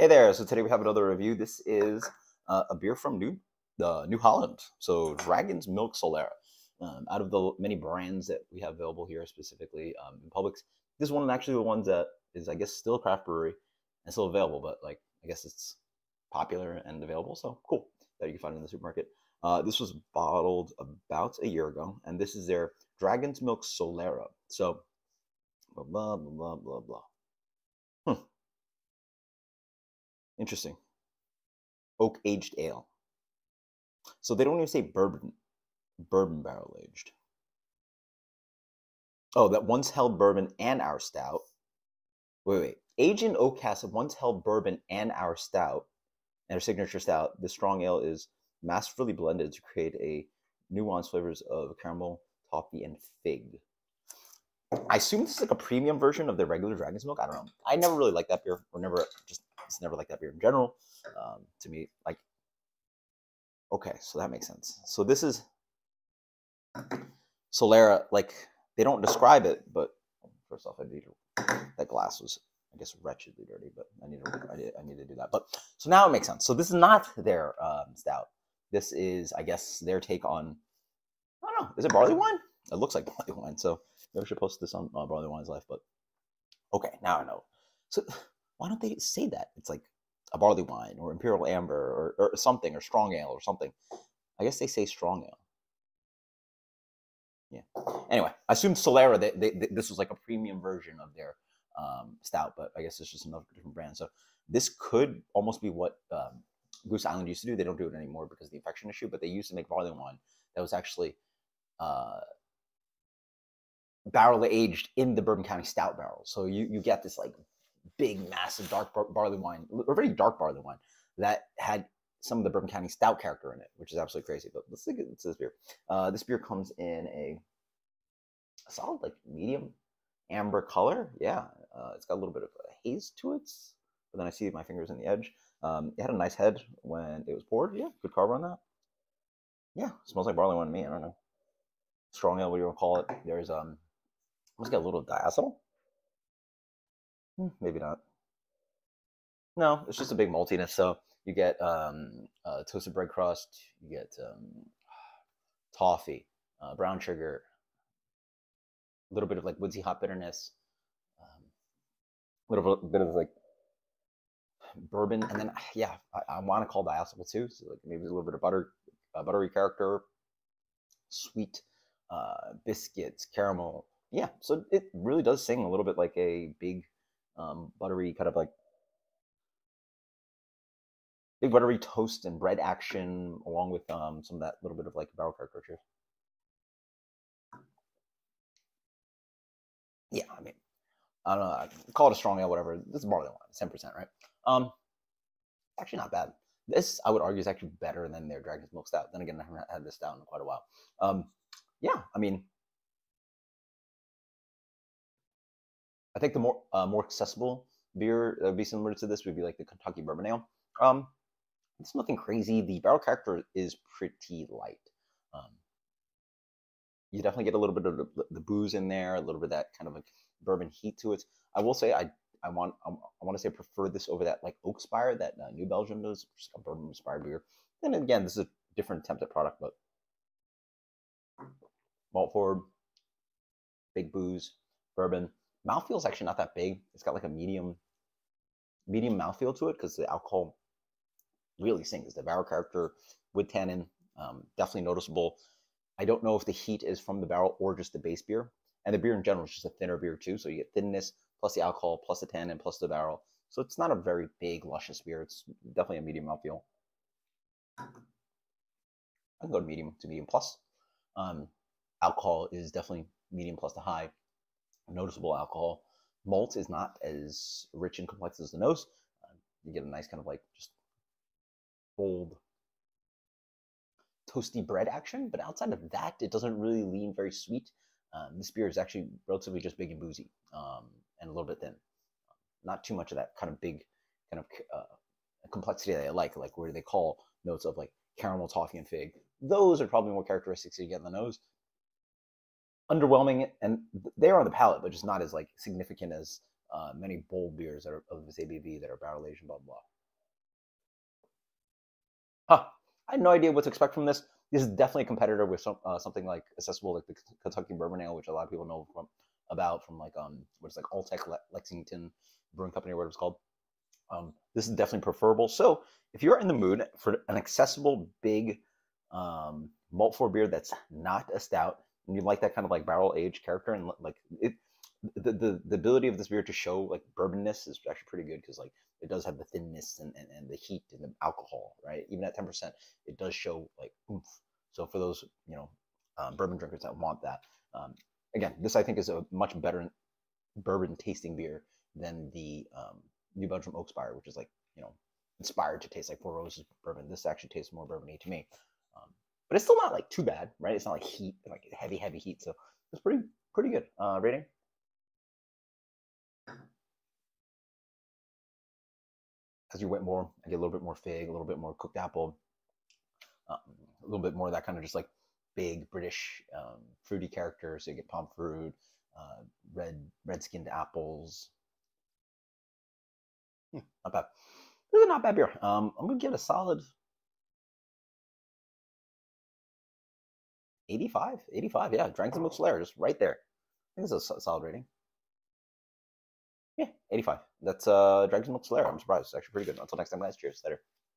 Hey there, so today we have another review. This is a beer from New Holland. So Dragon's Milk Solera. Out of the many brands that we have available here, specifically in Publix, this is one of actually the ones that is, I guess, still a craft brewery and still available, but like I guess it's popular and available, so cool that you can find it in the supermarket. This was bottled about a year ago, and this is their Dragon's Milk Solera. So blah blah blah blah blah. Interesting. Oak aged ale. So they don't even say bourbon barrel aged. Oh, that once held bourbon and our stout. Wait. Aged in oak casks once held bourbon and our stout, and our signature stout. The strong ale is masterfully blended to create a nuanced flavors of caramel, toffee, and fig. I assume this is like a premium version of the regular Dragon's Milk. I don't know. I never really liked that beer, or it's never liked that beer in general. To me, like, okay, so that makes sense. So this is Solera. Like, they don't describe it, but first off, that glass was, I guess, wretchedly dirty, but I need to do that. But so now it makes sense. So this is not their stout. This is, I guess, their take on, I don't know, is it barley wine? It looks like barley wine, so maybe I should post this on Barley Wine's Life, but okay, now I know. So why don't they say that? It's like a barley wine or imperial amber or something, or strong ale or something. I guess they say strong ale. Yeah. Anyway, I assume Solera, this was like a premium version of their stout, but I guess it's just another different brand. So this could almost be what Goose Island used to do. They don't do it anymore because of the infection issue, but they used to make barley wine that was actually barrel aged in the Bourbon County Stout barrel. So you get this like big, massive, dark barley wine, or very dark barley wine that had some of the Bourbon County Stout character in it, which is absolutely crazy. But let's look at this beer. This beer comes in a solid, like, medium amber color. Yeah, it's got a little bit of a haze to it, but then I see my fingers in the edge. It had a nice head when it was poured. Yeah, good carb on that. Yeah, smells like barley wine to me. I don't know. Strong ale, what do you want to call it? There's let's get a little diacetyl. Maybe not. No, it's just a big maltiness. So you get toasted bread crust, you get toffee, brown sugar, a little bit of like woodsy hop bitterness, a little bit of like bourbon, and then yeah, I want to call diacetyl too. So like maybe a little bit of buttery character, sweet biscuits, caramel. Yeah, so it really does sing a little bit like a big buttery kind of like big buttery toast and bread action, along with some of that little bit of like barrel character. Yeah, I mean, I don't know, call it a strong ale, whatever. This is barley wine, 10%, right? Actually not bad. This, I would argue, is actually better than their Dragon's Milk Stout. Then again, I haven't had this stout in quite a while. Yeah, I mean, I think the more accessible beer that would be similar to this would be like the Kentucky Bourbon Ale. It's nothing crazy. The barrel character is pretty light. You definitely get a little bit of the booze in there, a little bit of that kind of like bourbon heat to it. I will say I want to say I prefer this over that like Oak Spire that New Belgium does, which is a bourbon inspired beer. Then again, this is a different attempt at product, but malt forward, big booze, bourbon. Mouthfeel is actually not that big. It's got like a medium mouthfeel to it because the alcohol really sings. The barrel character with tannin, definitely noticeable. I don't know if the heat is from the barrel or just the base beer. And the beer in general is just a thinner beer too. So you get thinness plus the alcohol plus the tannin plus the barrel. So it's not a very big, luscious beer. It's definitely a medium mouthfeel. I can go to medium plus. Alcohol is definitely medium plus to high. Noticeable alcohol. Malt is not as rich and complex as the nose. You get a nice kind of like just bold, toasty bread action, but outside of that, it doesn't really lean very sweet. This beer is actually relatively just big and boozy, and a little bit thin. Not too much of that kind of big kind of complexity that I like where they call notes of like caramel, toffee, and fig. Those are probably more characteristics you get in the nose. Underwhelming, and they are on the palate, but just not as like significant as many bold beers that are of this ABV that are barrel aged and blah blah. Huh. I had no idea what to expect from this. This is definitely a competitor with something like accessible, like the Kentucky Bourbon Ale, which a lot of people know from like what's like Alltech Lexington Brewing Company or whatever it's called. This is definitely preferable. So if you're in the mood for an accessible, big malt for beer that's not a stout, and you like that kind of like barrel aged character, and like the ability of this beer to show like bourbonness is actually pretty good because like it does have the thinness and the heat and the alcohol, right? Even at 10%, it does show like oomph. So for those bourbon drinkers that want that, again, this I think is a much better bourbon tasting beer than the New Belgium Oak Spire, which is like inspired to taste like Four Roses bourbon. This actually tastes more bourbony to me, but it's still not like too bad, right? It's not like heat, like heavy heat. So it's pretty good. Rating. As you went more, I get a little bit more fig, a little bit more cooked apple, a little bit more of that kind of just like big British fruity character. So you get palm fruit, red skinned apples. Not bad. This is a not bad beer. I'm gonna give it a solid 85. 85. Yeah, drank some Solera, just right there. I think it's a solid rating. Yeah, 85. That's Dragon's Milk Solera. I'm surprised. It's actually pretty good. Until next time, guys. Cheers. Later.